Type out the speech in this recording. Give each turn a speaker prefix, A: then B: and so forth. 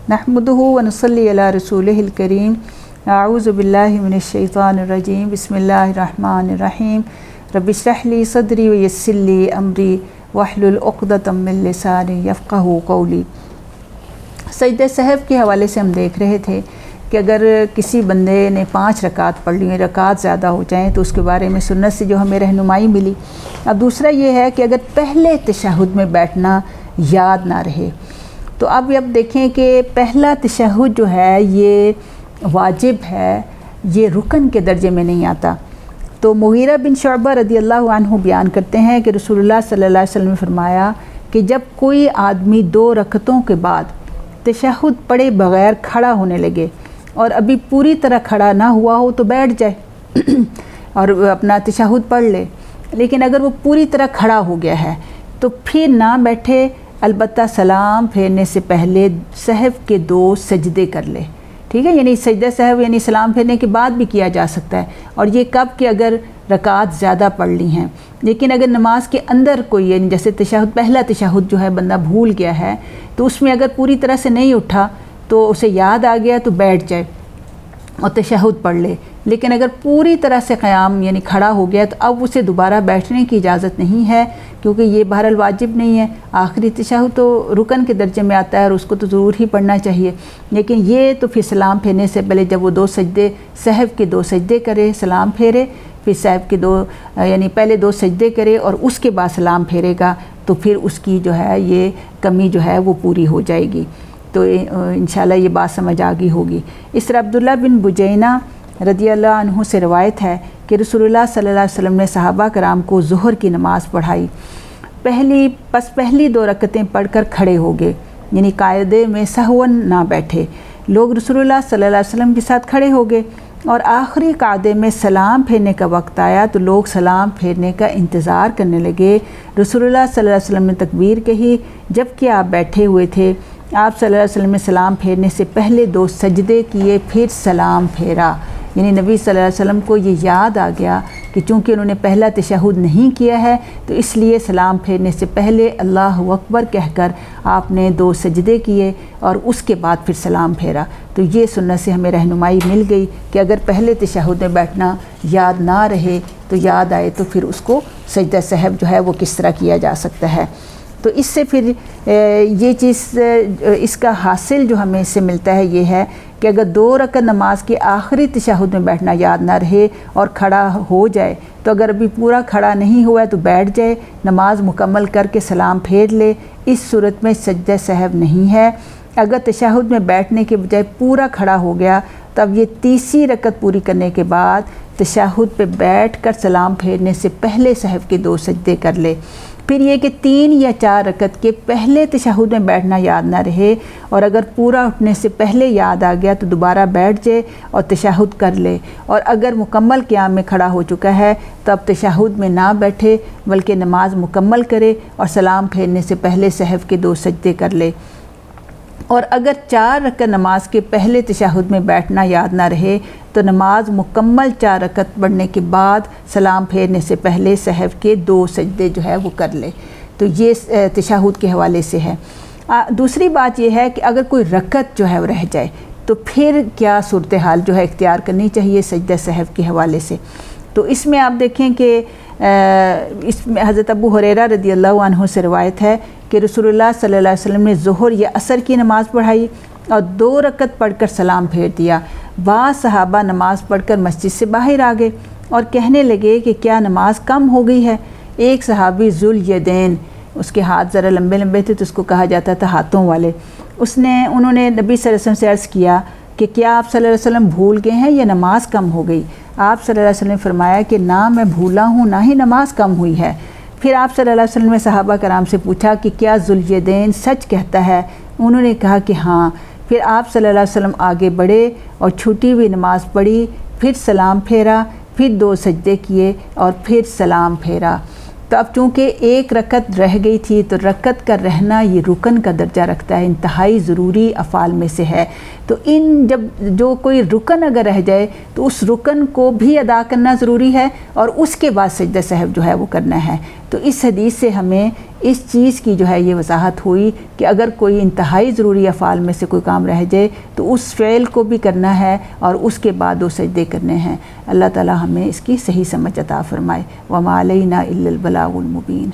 A: नहमदुहु व नुसल्ली अला रसूलिहिल करीम। अऊज़ु बिल्लाहि मिनश शैतानिर रजीम। बिस्मिल्लाहिर्रहमानिर्रहीम। रब्बि इश्रह ली सदरी व यस्सिर ली अमरी वहलुल उक़दतम मिन लिसानी यफ़क़हू क़ौली। सजदे सहव के हवाले से हम देख रहे थे कि अगर किसी बंदे ने 5 रकात पढ़ ली, रकात ज़्यादा हो जाएँ तो उसके बारे में सुन्नत से जो हमें रहनुमाई मिली। अब दूसरा ये है कि अगर पहले तशहुद में बैठना याद ना रहे तो अब देखें कि पहला तशहुद जो है ये वाजिब है, ये रुकन के दर्जे में नहीं आता। तो मुगीरा बिन शुअबा रदियल्लाहु अन्हु बयान करते हैं कि रसूलुल्लाह सल्लल्लाहु अलैहि वसल्लम ने फरमाया कि जब कोई आदमी 2 रकतों के बाद तशहुद पढ़े बग़ैर खड़ा होने लगे और अभी पूरी तरह खड़ा ना हुआ हो तो बैठ जाए और अपना तशहुद पढ़ ले। लेकिन अगर वो पूरी तरह खड़ा हो गया है तो फिर ना बैठे, अलबत्ता सलाम फेरने से पहले सहव के 2 सजदे कर ले। ठीक है, यानी सजदा सहव यानी सलाम फेरने के बाद भी किया जा सकता है। और ये कब कि अगर रकात ज़्यादा पढ़ ली हैं। लेकिन अगर नमाज के अंदर कोई यानी जैसे तशहुद पहला तशहुद जो है बंदा भूल गया है तो उसमें अगर पूरी तरह से नहीं उठा तो उसे याद आ गया तो बैठ जाए और तशहुद पढ़ ले। लेकिन अगर पूरी तरह से क़याम यानी खड़ा हो गया तो अब उसे दोबारा बैठने की इजाज़त नहीं है, क्योंकि ये बहरहाल वाजिब नहीं है। आखिरी तशहुद तो रुकन के दर्जे में आता है और उसको तो ज़रूर ही पढ़ना चाहिए। लेकिन ये तो फिर सलाम फेरने से पहले जब वो 2 सजदे सहव के 2 सजदे करे, सलाम फेरे, फिर सहव के 2 यानी पहले 2 सजदे करे और उसके बाद सलाम फेरेगा तो फिर उसकी जो है ये कमी जो है वो पूरी हो जाएगी। तो इंशाल्लाह ये बात समझ आ गई होगी। इस तरह अब्दुल्लाह बिन बुजैना रदियल्लाहु अन्हु से रवायत है कि रसूलुल्लाह सल्लल्लाहु अलैहि वसल्लम ने सहाबा कराम को ज़ुहर की नमाज़ पढ़ाई। पहली 2 रकतें पढ़कर खड़े हो गए, यानी कायदे में सहवन ना बैठे। लोग रसूलुल्लाह सल्लल्लाहु अलैहि वसल्लम के साथ खड़े हो गए और आखिरी कायदे में सलाम फेरने का वक्त आया तो लोग सलाम फेरने का इंतज़ार करने लगे। रसूलुल्लाह सल्लल्लाहु अलैहि वसल्लम ने तकबीर कही जबकि आप बैठे हुए थे। आप सल्लल्लाहु अलैहि वसल्लम ने सलाम फेरने से पहले 2 सजदे किए, फिर सलाम फेरा। यानी नबी सल्लल्लाहु अलैहि वसल्लम को ये याद आ गया कि चूँकि उन्होंने पहला तशहुद नहीं किया है तो इसलिए सलाम फेरने से पहले अल्लाहु अकबर कहकर आपने 2 सजदे किए और उसके बाद फिर सलाम फेरा। तो ये सुन्नत से हमें रहनुमाई मिल गई कि अगर पहले तशहुद में बैठना याद ना रहे तो याद आए तो फिर उसको सजदा सहव जो है वो किस तरह किया जा सकता है। तो इससे फिर ये चीज़ इसका हासिल जो हमें इससे मिलता है ये है कि अगर 2 रकत नमाज के आखिरी तशहुद में बैठना याद ना रहे और खड़ा हो जाए तो अगर अभी पूरा खड़ा नहीं हुआ है तो बैठ जाए, नमाज मुकम्मल करके सलाम फेर ले। इस सूरत में सजदा सहव नहीं है। अगर तशहुद में बैठने के बजाय पूरा खड़ा हो गया तब ये 30वीं रकत पूरी करने के बाद तशहुद पे बैठकर सलाम फेरने से पहले सहव के 2 सजदे कर ले। फिर ये कि 3 या 4 रकत के पहले तशहुद में बैठना याद ना रहे और अगर पूरा उठने से पहले याद आ गया तो दोबारा बैठ जाए और तशहुद कर ले। और अगर मुकम्मल क़याम में खड़ा हो चुका है तब तशहुद में ना बैठे बल्कि नमाज मुकम्मल करे और सलाम फेरने से पहले सहव के 2 सजदे कर ले। और अगर 4 रकत नमाज के पहले तशहुद में बैठना याद ना रहे तो नमाज मुकम्मल 4 रकत पढ़ने के बाद सलाम फेरने से पहले सहव के 2 सजदे जो है वो कर ले। तो ये तशहुद के हवाले से है। दूसरी बात यह है कि अगर कोई रकत जो है वो रह जाए तो फिर क्या सूरत हाल जो है इख्तियार करनी चाहिए सजदा सहव के हवाले से। तो इसमें आप देखें कि इसमें हज़रत अबू हुरैरा रदियल्लाहु अन्हु से रवायत है कि रसूलुल्लाह सल्लल्लाहु अलैहि वसल्लम ने ज़ुहर या असर की नमाज़ पढ़ाई और 2 रकत पढ़कर सलाम फेर दिया। वहाँ सहाबा नमाज़ पढ़कर मस्जिद से बाहर आ गए और कहने लगे कि क्या नमाज कम हो गई है। एक सहाबी ज़ुल यदैन, उसके हाथ ज़रा लंबे लंबे थे तो उसको कहा जाता था हाथों वाले, उन्होंने नबी सल्लल्लाहु अलैहि वसल्लम से अर्ज़ किया कि क्या आप सल्लल्लाहु अलैहि वसल्लम भूल गए हैं या नमाज कम हो गई। आप सल्लल्लाहु अलैहि वसल्लम ने फरमाया कि ना मैं भूला हूँ ना ही नमाज कम हुई है। फिर आप सल्लल्लाहु अलैहि वसल्लम ने सहाबा कराम से पूछा कि क्या ज़ुल्यदैन सच कहता है। उन्होंने कहा कि हाँ। फिर आप सल्लल्लाहु अलैहि वसल्लम आगे बढ़े और छूटी हुई नमाज़ पढ़ी, फिर सलाम फेरा, फिर 2 सजदे किए और फिर सलाम फेरा। तो अब चूँकि 1 रकत रह गई थी तो रकत का रहना ये रुकन का दर्जा रखता है, इंतहाई ज़रूरी अफ़ाल में से है। तो जो कोई रुकन अगर रह जाए तो उस रुकन को भी अदा करना ज़रूरी है और उसके बाद सजदा सहव जो है वो करना है। तो इस हदीस से हमें اس چیز کی جو ہے یہ وضاحت ہوئی کہ اگر کوئی انتہائی ضروری افعال میں سے کوئی کام رہ جائے تو اس فعل کو بھی کرنا ہے اور اس کے بعد وہ سجدے کرنے ہیں۔ اللہ تعالی ہمیں اس کی صحیح سمجھ عطا فرمائے۔ وما علینا الا البلاغ المبین۔